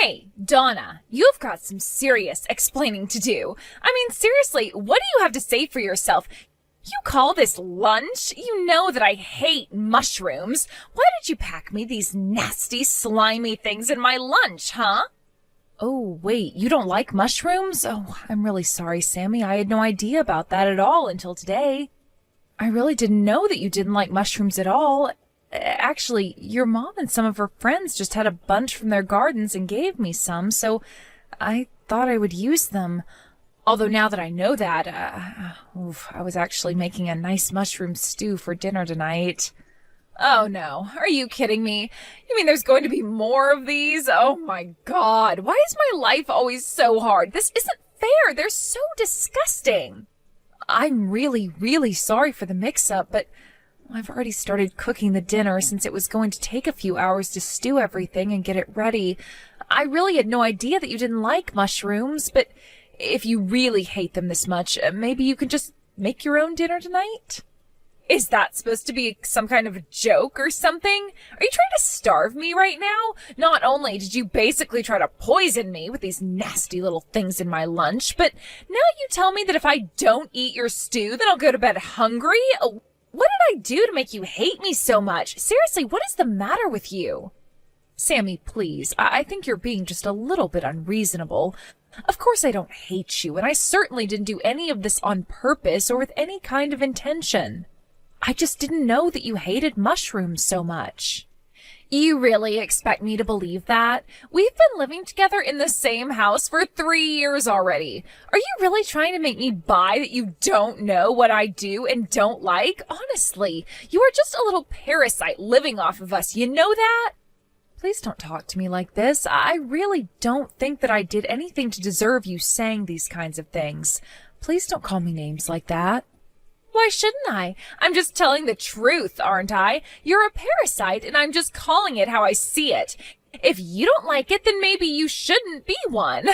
Hey, Donna, you've got some serious explaining to do. I mean, seriously, what do you have to say for yourself? You call this lunch? You know that I hate mushrooms. Why did you pack me these nasty, slimy things in my lunch, huh? Oh, wait, you don't like mushrooms? Oh, I'm really sorry, Sammy. I had no idea about that at all until today. I really didn't know that you didn't like mushrooms at all. Actually, your mom and some of her friends just had a bunch from their gardens and gave me some, so I thought I would use them. Although now that I know that, I was actually making a nice mushroom stew for dinner tonight. Oh no, are you kidding me? You mean there's going to be more of these? Oh my God, why is my life always so hard? This isn't fair, they're so disgusting. I'm really, really sorry for the mix-up, but I've already started cooking the dinner since it was going to take a few hours to stew everything and get it ready. I really had no idea that you didn't like mushrooms, but if you really hate them this much, maybe you can just make your own dinner tonight? Is that supposed to be some kind of a joke or something? Are you trying to starve me right now? Not only did you basically try to poison me with these nasty little things in my lunch, but now you tell me that if I don't eat your stew, then I'll go to bed hungry? What did I do to make you hate me so much? Seriously, what is the matter with you? Sammy, please, I think you're being just a little bit unreasonable. Of course I don't hate you, and I certainly didn't do any of this on purpose or with any kind of intention. I just didn't know that you hated mushrooms so much. You really expect me to believe that? We've been living together in the same house for 3 years already. Are you really trying to make me buy that you don't know what I do and don't like? Honestly, you are just a little parasite living off of us. You know that? Please don't talk to me like this. I really don't think that I did anything to deserve you saying these kinds of things. Please don't call me names like that. Why shouldn't I? I'm just telling the truth, aren't I? You're a parasite, and I'm just calling it how I see it. If you don't like it, then maybe you shouldn't be one.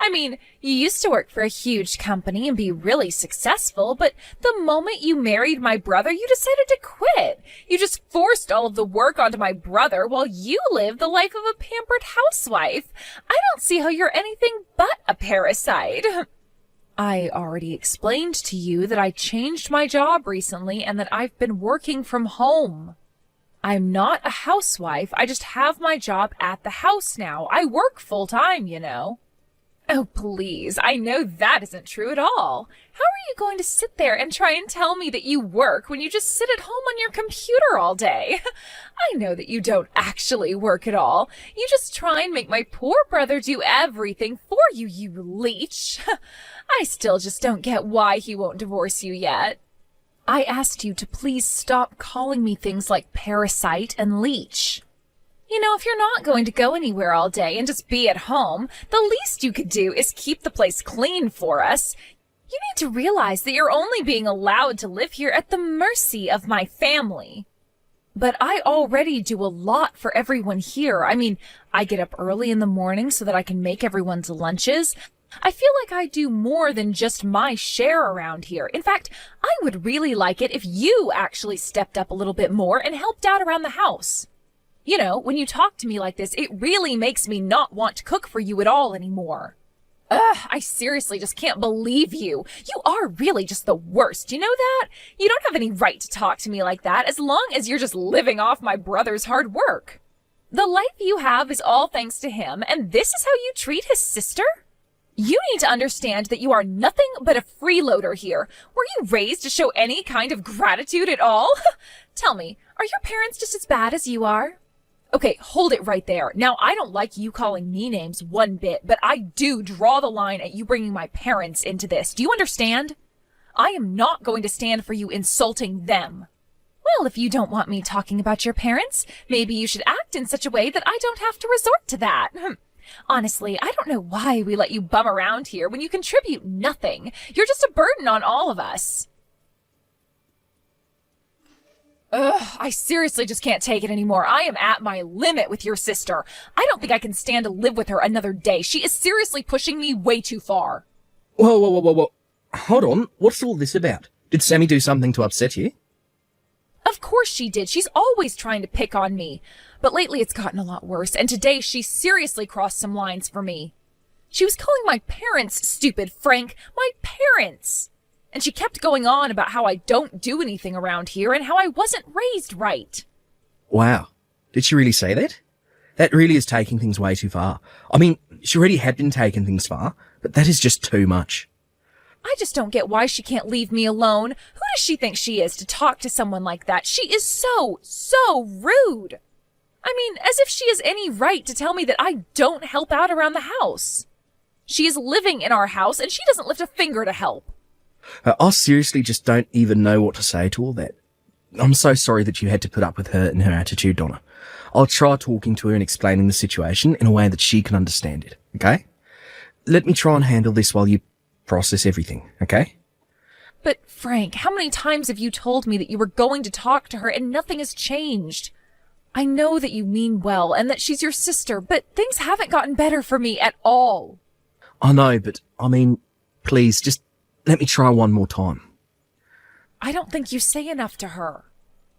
I mean, you used to work for a huge company and be really successful, but the moment you married my brother, you decided to quit. You just forced all of the work onto my brother while you lived the life of a pampered housewife. I don't see how you're anything but a parasite. I already explained to you that I changed my job recently and that I've been working from home. I'm not a housewife. I just have my job at the house now. I work full-time, you know. Oh, please. I know that isn't true at all. How are you going to sit there and try and tell me that you work when you just sit at home on your computer all day? I know that you don't actually work at all. You just try and make my poor brother do everything for you, you leech. I still just don't get why he won't divorce you yet. I asked you to please stop calling me things like parasite and leech. You know, if you're not going to go anywhere all day and just be at home, the least you could do is keep the place clean for us. You need to realize that you're only being allowed to live here at the mercy of my family. But I already do a lot for everyone here. I mean, I get up early in the morning so that I can make everyone's lunches. I feel like I do more than just my share around here. In fact, I would really like it if you actually stepped up a little bit more and helped out around the house. You know, when you talk to me like this, it really makes me not want to cook for you at all anymore. I seriously just can't believe you. You are really just the worst. You know that? You don't have any right to talk to me like that as long as you're just living off my brother's hard work. The life you have is all thanks to him, and this is how you treat his sister? You need to understand that you are nothing but a freeloader here. Were you raised to show any kind of gratitude at all? Tell me, are your parents just as bad as you are? Okay, hold it right there. Now, I don't like you calling me names one bit, but I do draw the line at you bringing my parents into this. Do you understand? I am not going to stand for you insulting them. Well, if you don't want me talking about your parents, maybe you should act in such a way that I don't have to resort to that. Honestly, I don't know why we let you bum around here when you contribute nothing. You're just a burden on all of us. I seriously just can't take it anymore. I am at my limit with your sister. I don't think I can stand to live with her another day. She is seriously pushing me way too far. Whoa. Hold on. What's all this about? Did Sammy do something to upset you? Of course she did. She's always trying to pick on me. But lately it's gotten a lot worse, and today she seriously crossed some lines for me. She was calling my parents stupid, Frank. My parents! And she kept going on about how I don't do anything around here and how I wasn't raised right. Wow. Did she really say that? That really is taking things way too far. I mean, she already had been taking things far, but that is just too much. I just don't get why she can't leave me alone. Who does she think she is to talk to someone like that? She is so rude. I mean, as if she has any right to tell me that I don't help out around the house. She is living in our house and she doesn't lift a finger to help. I seriously just don't even know what to say to all that. I'm so sorry that you had to put up with her and her attitude, Donna. I'll try talking to her and explaining the situation in a way that she can understand it, okay? Let me try and handle this while you process everything, okay? But Frank, how many times have you told me that you were going to talk to her and nothing has changed? I know that you mean well and that she's your sister, but things haven't gotten better for me at all. I know, but I mean, please, just let me try one more time. I don't think you say enough to her.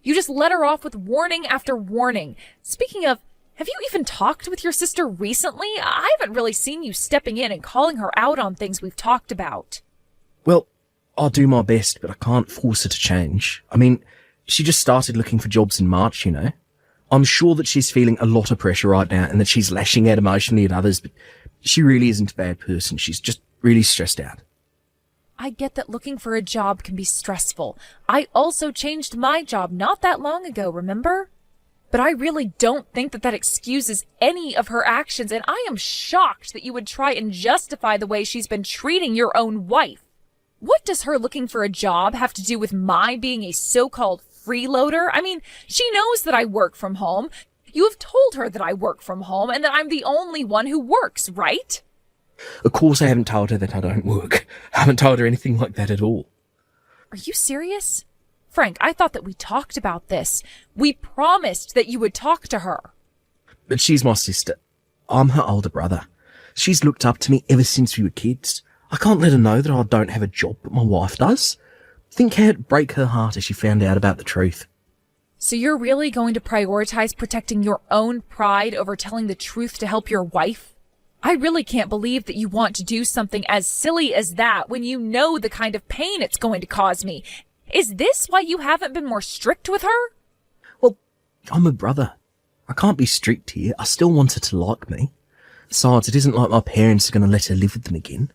You just let her off with warning after warning. Speaking of, have you even talked with your sister recently? I haven't really seen you stepping in and calling her out on things we've talked about. Well, I'll do my best, but I can't force her to change. I mean, she just started looking for jobs in March, you know. I'm sure that she's feeling a lot of pressure right now and that she's lashing out emotionally at others, but she really isn't a bad person. She's just really stressed out. I get that looking for a job can be stressful. I also changed my job not that long ago, remember? But I really don't think that excuses any of her actions, and I am shocked that you would try and justify the way she's been treating your own wife. What does her looking for a job have to do with my being a so-called freeloader? I mean, she knows that I work from home. You have told her that I work from home and that I'm the only one who works, right? Of course I haven't told her that I don't work. I haven't told her anything like that at all. Are you serious? Frank, I thought that we talked about this. We promised that you would talk to her. But she's my sister. I'm her older brother. She's looked up to me ever since we were kids. I can't let her know that I don't have a job, but my wife does. Think how it'd break her heart if she found out about the truth. So you're really going to prioritize protecting your own pride over telling the truth to help your wife? I really can't believe that you want to do something as silly as that when you know the kind of pain it's going to cause me. Is this why you haven't been more strict with her? Well, I'm a brother. I can't be strict here. I still want her to like me. Besides, it isn't like my parents are going to let her live with them again.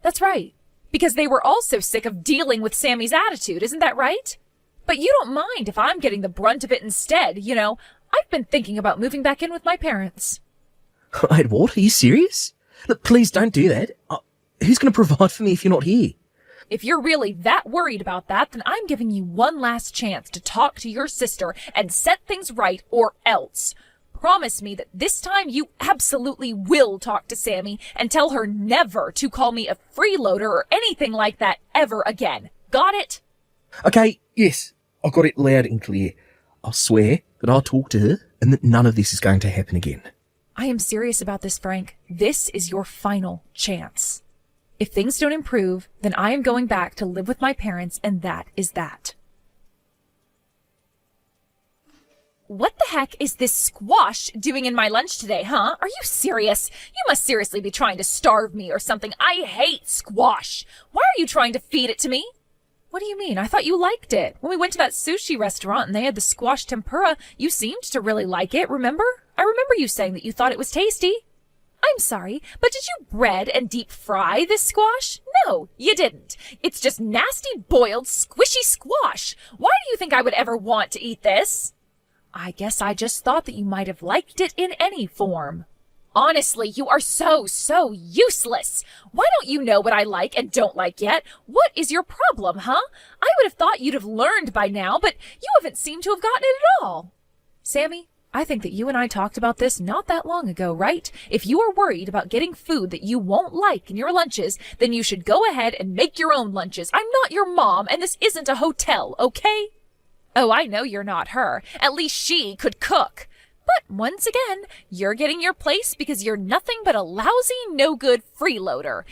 That's right. Because they were also sick of dealing with Sammy's attitude, isn't that right? But you don't mind if I'm getting the brunt of it instead, you know. I've been thinking about moving back in with my parents. Wait, what? Are you serious? Look, please don't do that. Who's going to provide for me if you're not here? If you're really that worried about that, then I'm giving you one last chance to talk to your sister and set things right, or else. Promise me that this time you absolutely will talk to Sammy and tell her never to call me a freeloader or anything like that ever again. Got it? Okay, yes. I got it loud and clear. I'll swear that I'll talk to her and that none of this is going to happen again. I am serious about this, Frank. This is your final chance. If things don't improve, then I am going back to live with my parents, and that is that. What the heck is this squash doing in my lunch today, huh? Are you serious? You must seriously be trying to starve me or something. I hate squash. Why are you trying to feed it to me? What do you mean? I thought you liked it. When we went to that sushi restaurant and they had the squash tempura, you seemed to really like it, remember? I remember you saying that you thought it was tasty. I'm sorry, but did you bread and deep fry this squash? No, you didn't. It's just nasty, boiled, squishy squash. Why do you think I would ever want to eat this? I guess I just thought that you might have liked it in any form. Honestly, you are so useless. Why don't you know what I like and don't like yet? What is your problem, huh? I would have thought you'd have learned by now, but you haven't seemed to have gotten it at all. Sammy, I think that you and I talked about this not that long ago, right? If you are worried about getting food that you won't like in your lunches, then you should go ahead and make your own lunches. I'm not your mom, and this isn't a hotel, okay? Oh, I know you're not her. At least she could cook. But once again, you're getting your place because you're nothing but a lousy, no-good freeloader.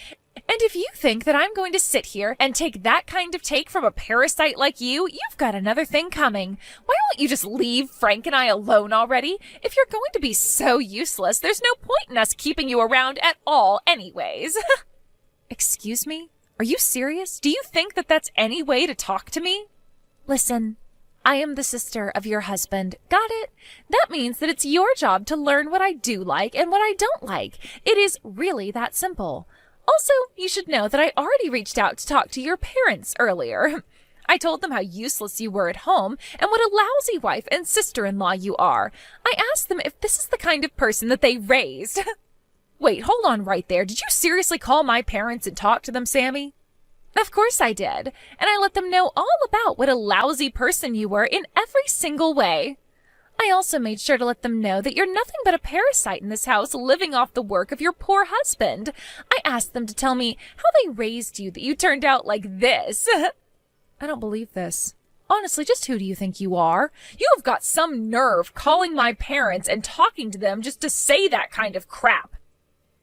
And if you think that I'm going to sit here and take that kind of take from a parasite like you've got another thing coming. Why won't you just leave Frank and I alone already? If you're going to be so useless, there's no point in us keeping you around at all anyways. Excuse me? Are you serious? Do you think that that's any way to talk to me? Listen, I am the sister of your husband. Got it? That means that it's your job to learn what I do like and what I don't like. It is really that simple. Also, you should know that I already reached out to talk to your parents earlier. I told them how useless you were at home and what a lousy wife and sister-in-law you are. I asked them if this is the kind of person that they raised. Wait, hold on right there. Did you seriously call my parents and talk to them, Sammy? Of course I did, and I let them know all about what a lousy person you were in every single way. I also made sure to let them know that you're nothing but a parasite in this house living off the work of your poor husband. I asked them to tell me how they raised you that you turned out like this. I don't believe this. Honestly, just who do you think you are? You have got some nerve calling my parents and talking to them just to say that kind of crap.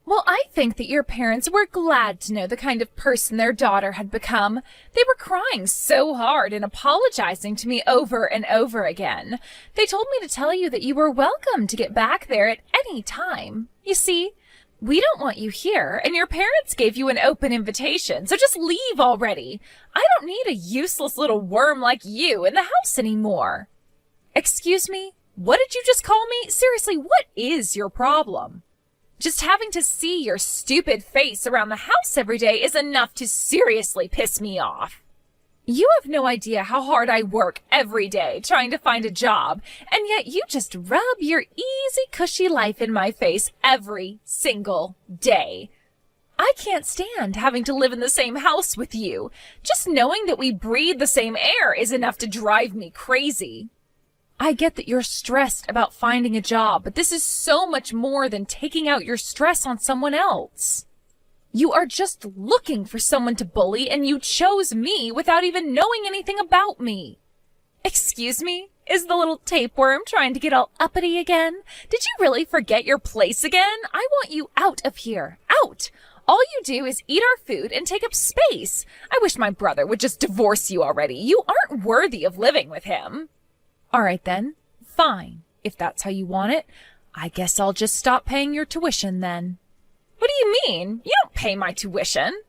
Well, I think that your parents were glad to know the kind of person their daughter had become. They were crying so hard and apologizing to me over and over again. They told me to tell you that you were welcome to get back there at any time. You see, we don't want you here, and your parents gave you an open invitation, so just leave already. I don't need a useless little worm like you in the house anymore. Excuse me? What did you just call me? Seriously, what is your problem? Just having to see your stupid face around the house every day is enough to seriously piss me off. You have no idea how hard I work every day trying to find a job, and yet you just rub your easy, cushy life in my face every single day. I can't stand having to live in the same house with you. Just knowing that we breathe the same air is enough to drive me crazy. I get that you're stressed about finding a job, but this is so much more than taking out your stress on someone else. You are just looking for someone to bully, and you chose me without even knowing anything about me. Excuse me? Is the little tapeworm trying to get all uppity again? Did you really forget your place again? I want you out of here. Out! All you do is eat our food and take up space. I wish my brother would just divorce you already. You aren't worthy of living with him. All right then, fine. If that's how you want it, I guess I'll just stop paying your tuition then. What do you mean? You don't pay my tuition.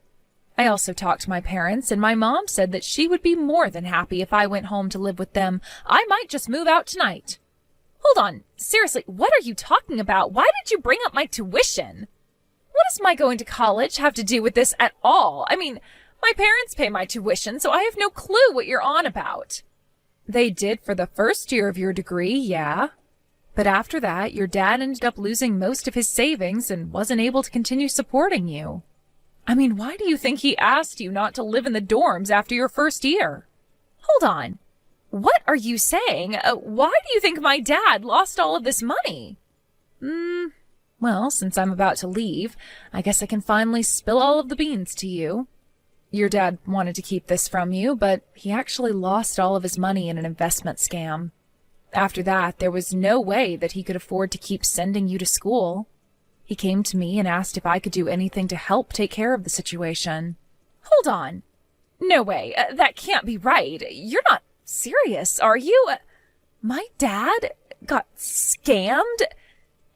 I also talked to my parents, and my mom said that she would be more than happy if I went home to live with them. I might just move out tonight. Hold on. Seriously, what are you talking about? Why did you bring up my tuition? What does my going to college have to do with this at all? I mean, my parents pay my tuition, so I have no clue what you're on about. They did for the first year of your degree, yeah. But after that, your dad ended up losing most of his savings and wasn't able to continue supporting you. I mean, why do you think he asked you not to live in the dorms after your first year? Hold on. What are you saying? Why do you think my dad lost all of this money? Well, since I'm about to leave, I guess I can finally spill all of the beans to you. Your dad wanted to keep this from you, but he actually lost all of his money in an investment scam. After that, there was no way that he could afford to keep sending you to school. He came to me and asked if I could do anything to help take care of the situation. Hold on. No way. That can't be right. You're not serious, are you? My dad got scammed?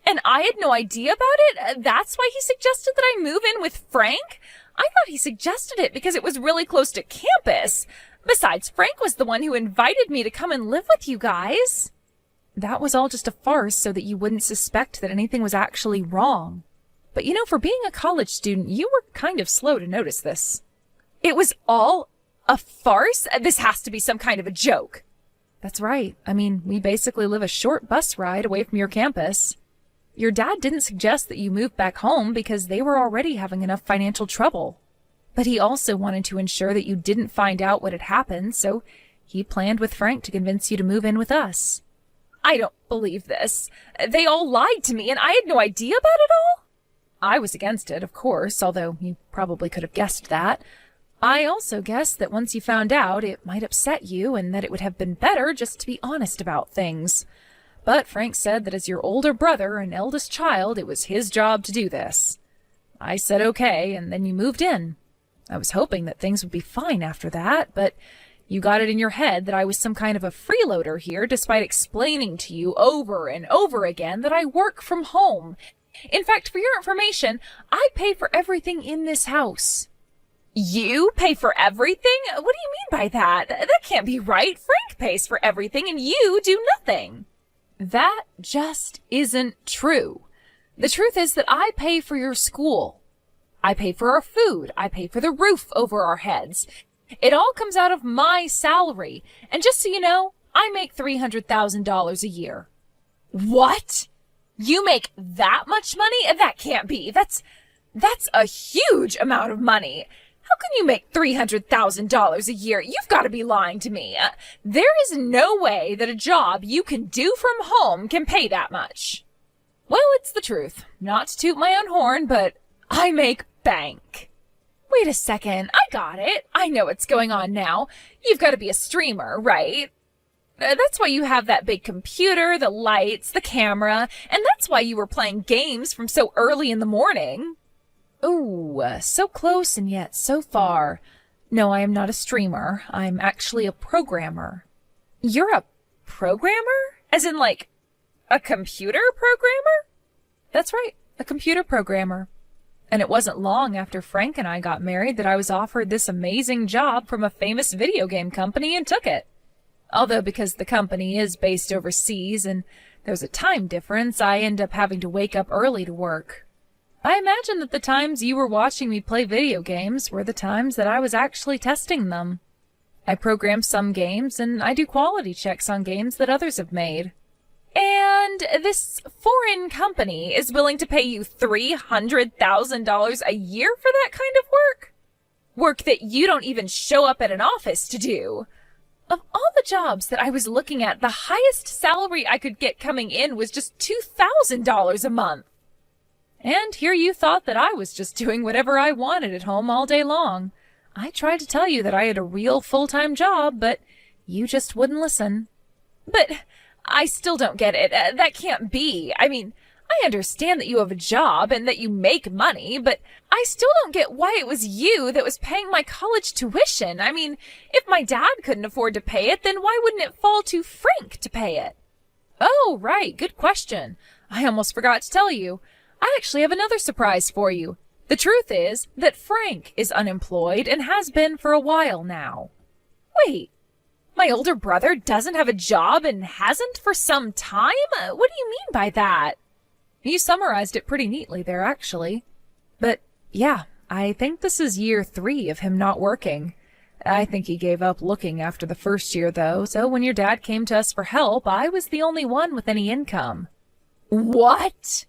And I had no idea about it? That's why he suggested that I move in with Frank? I thought he suggested it because it was really close to campus. Besides, Frank was the one who invited me to come and live with you guys. That was all just a farce so that you wouldn't suspect that anything was actually wrong. But you know, for being a college student, you were kind of slow to notice this. It was all a farce? This has to be some kind of a joke. That's right. I mean, we basically live a short bus ride away from your campus. Your dad didn't suggest that you move back home because they were already having enough financial trouble. But he also wanted to ensure that you didn't find out what had happened, so he planned with Frank to convince you to move in with us. I don't believe this. They all lied to me, and I had no idea about it all? I was against it, of course, although you probably could have guessed that. I also guessed that once you found out, it might upset you, and that it would have been better just to be honest about things. But Frank said that as your older brother and eldest child, it was his job to do this. I said okay, and then you moved in. I was hoping that things would be fine after that, but you got it in your head that I was some kind of a freeloader here, despite explaining to you over and over again that I work from home. In fact, for your information, I pay for everything in this house. You pay for everything? What do you mean by that? That can't be right. Frank pays for everything and you do nothing. That just isn't true. The truth is that I pay for your school. I pay for our food. I pay for the roof over our heads. It all comes out of my salary. And just so you know, I make $300,000 a year. What? You make that much money? That can't be. That's a huge amount of money. How can you make $300,000 a year? You've got to be lying to me. There is no way that a job you can do from home can pay that much. Well, it's the truth. Not to toot my own horn, but I make bank. Wait a second. I got it. I know what's going on now. You've got to be a streamer, right? That's why you have that big computer, the lights, the camera, and that's why you were playing games from so early in the morning. Ooh, so close and yet so far. No, I am not a streamer. I'm actually a programmer. You're a programmer? As in, like, a computer programmer? That's right, a computer programmer. And it wasn't long after Frank and I got married that I was offered this amazing job from a famous video game company and took it. Although because the company is based overseas and there's a time difference, I end up having to wake up early to work. I imagine that the times you were watching me play video games were the times that I was actually testing them. I program some games, and I do quality checks on games that others have made. And this foreign company is willing to pay you $300,000 a year for that kind of work? Work that you don't even show up at an office to do. Of all the jobs that I was looking at, the highest salary I could get coming in was just $2,000 a month. And here you thought that I was just doing whatever I wanted at home all day long. I tried to tell you that I had a real full-time job, but you just wouldn't listen. But I still don't get it. That can't be. I mean, I understand that you have a job and that you make money, but I still don't get why it was you that was paying my college tuition. I mean, if my dad couldn't afford to pay it, then why wouldn't it fall to Frank to pay it? Oh, right. Good question. I almost forgot to tell you. I actually have another surprise for you. The truth is that Frank is unemployed and has been for a while now. Wait, my older brother doesn't have a job and hasn't for some time? What do you mean by that? You summarized it pretty neatly there, actually. But yeah, I think this is year 3 of him not working. I think he gave up looking after the first year, though, so when your dad came to us for help, I was the only one with any income. What?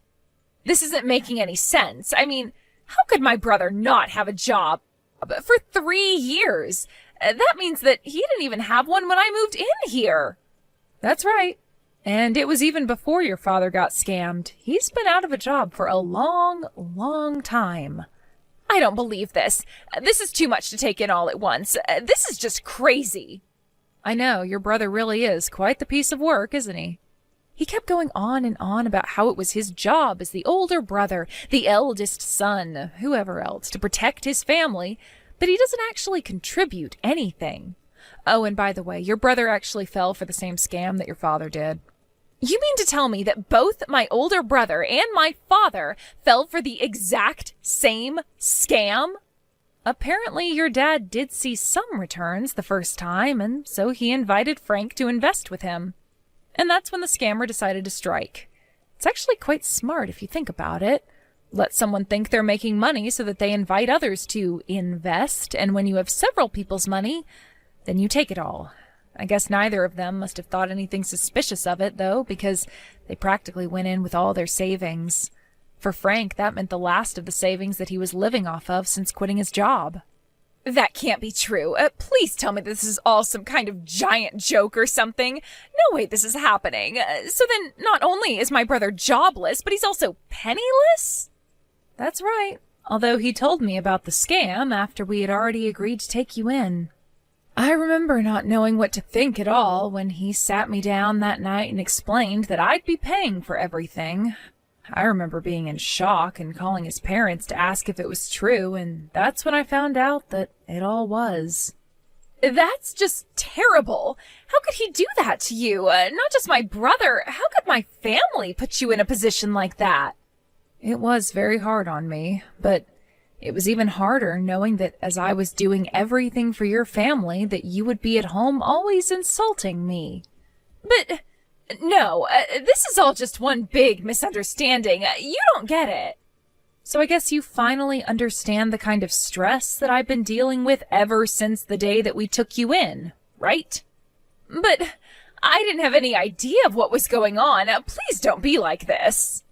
This isn't making any sense. I mean, how could my brother not have a job for 3 years? That means that he didn't even have one when I moved in here. That's right. And it was even before your father got scammed. He's been out of a job for a long, long time. I don't believe this. This is too much to take in all at once. This is just crazy. I know, your brother really is quite the piece of work, isn't he? He kept going on and on about how it was his job as the older brother, the eldest son, whoever else, to protect his family, but he doesn't actually contribute anything. Oh, and by the way, your brother actually fell for the same scam that your father did. You mean to tell me that both my older brother and my father fell for the exact same scam? Apparently, your dad did see some returns the first time, and so he invited Frank to invest with him. And that's when the scammer decided to strike. It's actually quite smart if you think about it. Let someone think they're making money so that they invite others to invest, and when you have several people's money, then you take it all. I guess neither of them must have thought anything suspicious of it, though, because they practically went in with all their savings. For Frank, that meant the last of the savings that he was living off of since quitting his job. That can't be true. Please tell me this is all some kind of giant joke or something. No way this is happening. So then, not only is my brother jobless, but he's also penniless? That's right. Although he told me about the scam after we had already agreed to take you in. I remember not knowing what to think at all when he sat me down that night and explained that I'd be paying for everything. I remember being in shock and calling his parents to ask if it was true, and that's when I found out that it all was. That's just terrible. How could he do that to you? Not just my brother. How could my family put you in a position like that? It was very hard on me, but it was even harder knowing that as I was doing everything for your family, that you would be at home always insulting me. But no, this is all just one big misunderstanding. You don't get it. So I guess you finally understand the kind of stress that I've been dealing with ever since the day that we took you in, right? But I didn't have any idea of what was going on. Please don't be like this.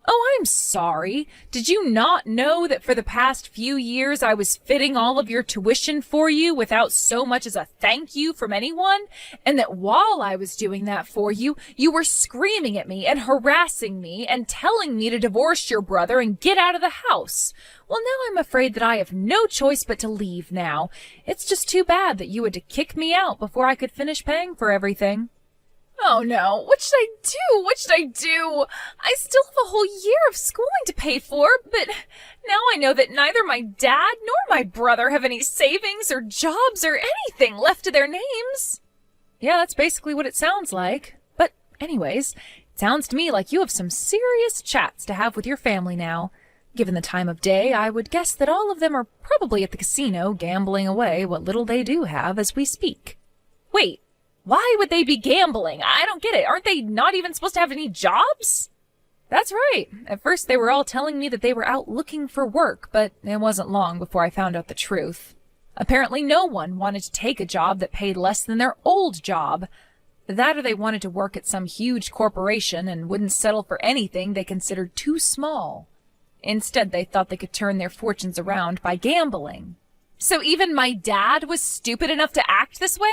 Oh, I'm sorry. Did you not know that for the past few years I was fitting all of your tuition for you without so much as a thank you from anyone? And that while I was doing that for you, you were screaming at me and harassing me and telling me to divorce your brother and get out of the house. Well, now I'm afraid that I have no choice but to leave now. It's just too bad that you had to kick me out before I could finish paying for everything. Oh no, what should I do? What should I do? I still have a whole year of schooling to pay for, but now I know that neither my dad nor my brother have any savings or jobs or anything left to their names. Yeah, that's basically what it sounds like. But anyways, it sounds to me like you have some serious chats to have with your family now. Given the time of day, I would guess that all of them are probably at the casino gambling away what little they do have as we speak. Wait. Why would they be gambling? I don't get it. Aren't they not even supposed to have any jobs? That's right. At first they were all telling me that they were out looking for work, but it wasn't long before I found out the truth. Apparently no one wanted to take a job that paid less than their old job. That or they wanted to work at some huge corporation and wouldn't settle for anything they considered too small. Instead, they thought they could turn their fortunes around by gambling. So even my dad was stupid enough to act this way?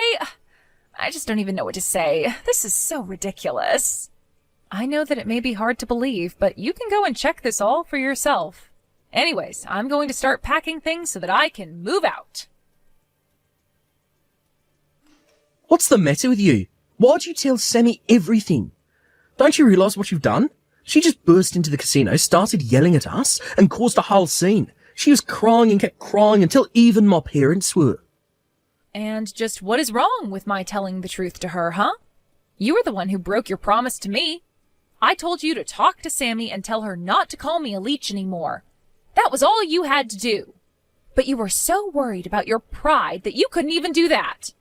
I just don't even know what to say. This is so ridiculous. I know that it may be hard to believe, but you can go and check this all for yourself. Anyways, I'm going to start packing things so that I can move out. What's the matter with you? Why'd you tell Sammy everything? Don't you realise what you've done? She just burst into the casino, started yelling at us, and caused a whole scene. She was crying and kept crying until even my parents were. And just what is wrong with my telling the truth to her, huh? You were the one who broke your promise to me. I told you to talk to Sammy and tell her not to call me a leech anymore. That was all you had to do. But you were so worried about your pride that you couldn't even do that.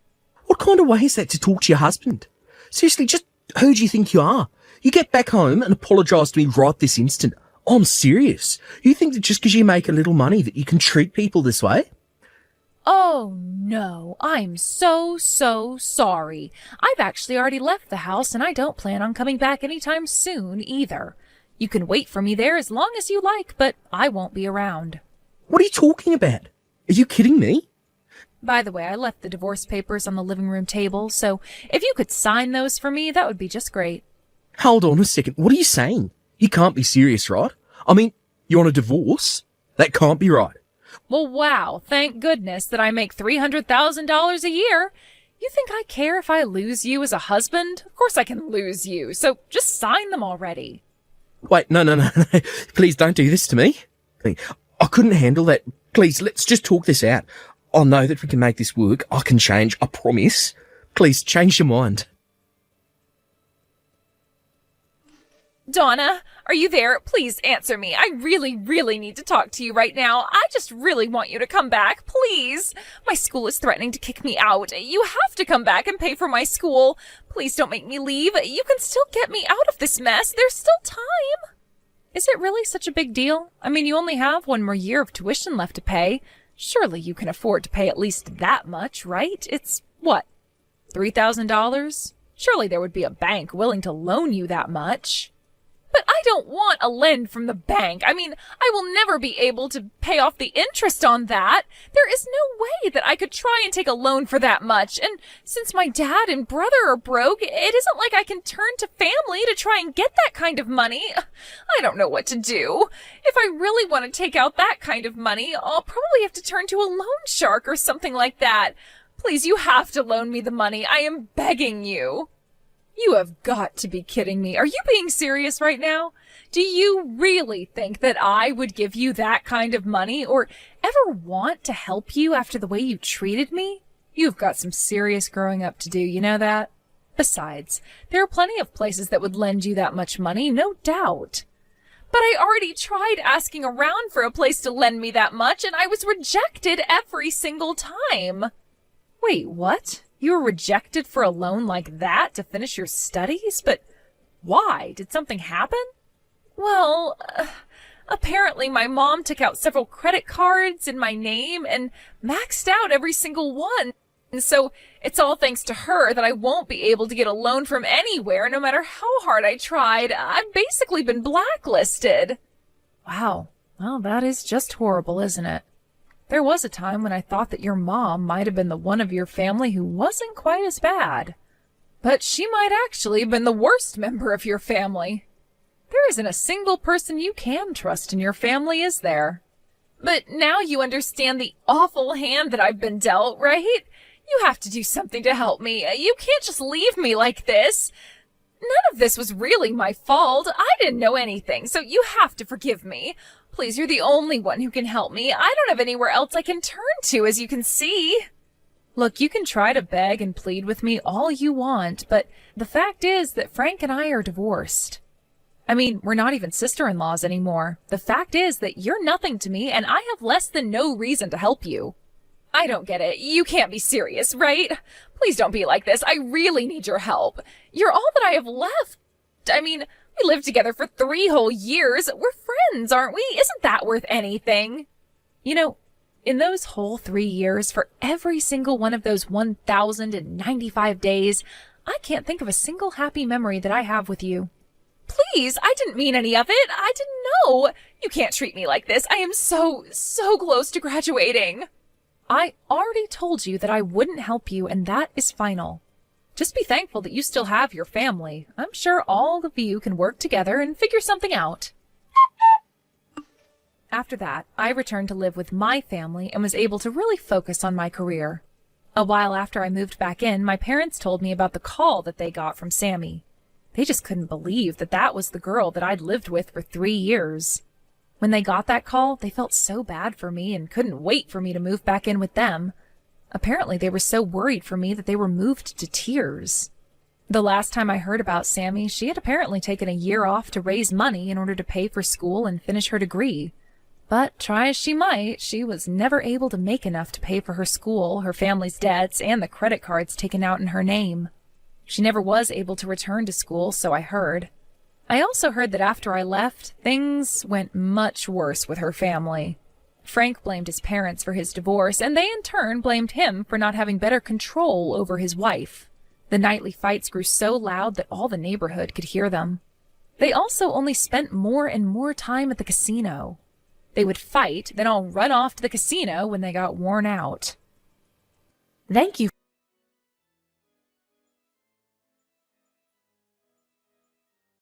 What kind of way is that to talk to your husband? Seriously, just who do you think you are? You get back home and apologise to me right this instant. I'm serious. You think that just because you make a little money that you can treat people this way? Oh, no, I'm so sorry. I've actually already left the house and I don't plan on coming back anytime soon either. You can wait for me there as long as you like, but I won't be around. What are you talking about? Are you kidding me? By the way, I left the divorce papers on the living room table, so if you could sign those for me, that would be just great. Hold on a second. What are you saying? You can't be serious, right? I mean, you want a divorce? That can't be right. Well, wow, thank goodness that I make $300,000 a year. You think I care if I lose you as a husband? Of course I can lose you, so just sign them already. Wait, no. Please don't do this to me. I couldn't handle that. Please, let's just talk this out. I know that we can make this work. I can change, I promise. Please, change your mind. Donna, are you there? Please answer me. I really need to talk to you right now. I just really want you to come back, please. My school is threatening to kick me out. You have to come back and pay for my school. Please don't make me leave. You can still get me out of this mess. There's still time. Is it really such a big deal? I mean, you only have one more year of tuition left to pay. Surely you can afford to pay at least that much, right? It's, what, $3,000? Surely there would be a bank willing to loan you that much. But I don't want a lend from the bank. I mean, I will never be able to pay off the interest on that. There is no way that I could try and take a loan for that much. And since my dad and brother are broke, it isn't like I can turn to family to try and get that kind of money. I don't know what to do. If I really want to take out that kind of money, I'll probably have to turn to a loan shark or something like that. Please, you have to loan me the money. I am begging you. You have got to be kidding me. Are you being serious right now? Do you really think that I would give you that kind of money or ever want to help you after the way you treated me? You've got some serious growing up to do, you know that? Besides, there are plenty of places that would lend you that much money, no doubt. But I already tried asking around for a place to lend me that much, and I was rejected every single time. Wait, what? You were rejected for a loan like that to finish your studies? But why? Did something happen? Well, apparently my mom took out several credit cards in my name and maxed out every single one. And so it's all thanks to her that I won't be able to get a loan from anywhere no matter how hard I tried. I've basically been blacklisted. Wow. Well, that is just horrible, isn't it? There was a time when I thought that your mom might have been the one of your family who wasn't quite as bad. But she might actually have been the worst member of your family. There isn't a single person you can trust in your family, is there? But now you understand the awful hand that I've been dealt, right? You have to do something to help me. You can't just leave me like this. None of this was really my fault. I didn't know anything, so you have to forgive me. Please, you're the only one who can help me. I don't have anywhere else I can turn to, as you can see. Look, you can try to beg and plead with me all you want, but the fact is that Frank and I are divorced. I mean, we're not even sister-in-laws anymore. The fact is that you're nothing to me, and I have less than no reason to help you. I don't get it. You can't be serious, right? Please don't be like this. I really need your help. You're all that I have left. I mean, we lived together for 3 whole years. We're friends, aren't we? Isn't that worth anything? You know, in those whole 3 years, for every single one of those 1,095 days, I can't think of a single happy memory that I have with you. Please, I didn't mean any of it. I didn't know. You can't treat me like this. I am so close to graduating. I already told you that I wouldn't help you, and that is final. Just be thankful that you still have your family. I'm sure all of you can work together and figure something out. After that, I returned to live with my family and was able to really focus on my career. A while after I moved back in, my parents told me about the call that they got from Sammy. They just couldn't believe that that was the girl that I'd lived with for 3 years. When they got that call, they felt so bad for me and couldn't wait for me to move back in with them. Apparently, they were so worried for me that they were moved to tears. The last time I heard about Sammy, she had apparently taken a year off to raise money in order to pay for school and finish her degree. But try as she might, she was never able to make enough to pay for her school, her family's debts, and the credit cards taken out in her name. She never was able to return to school, so I heard. I also heard that after I left, things went much worse with her family. Frank blamed his parents for his divorce, and they in turn blamed him for not having better control over his wife. The nightly fights grew so loud that all the neighborhood could hear them. They also only spent more and more time at the casino. They would fight, then all run off to the casino when they got worn out. Thank you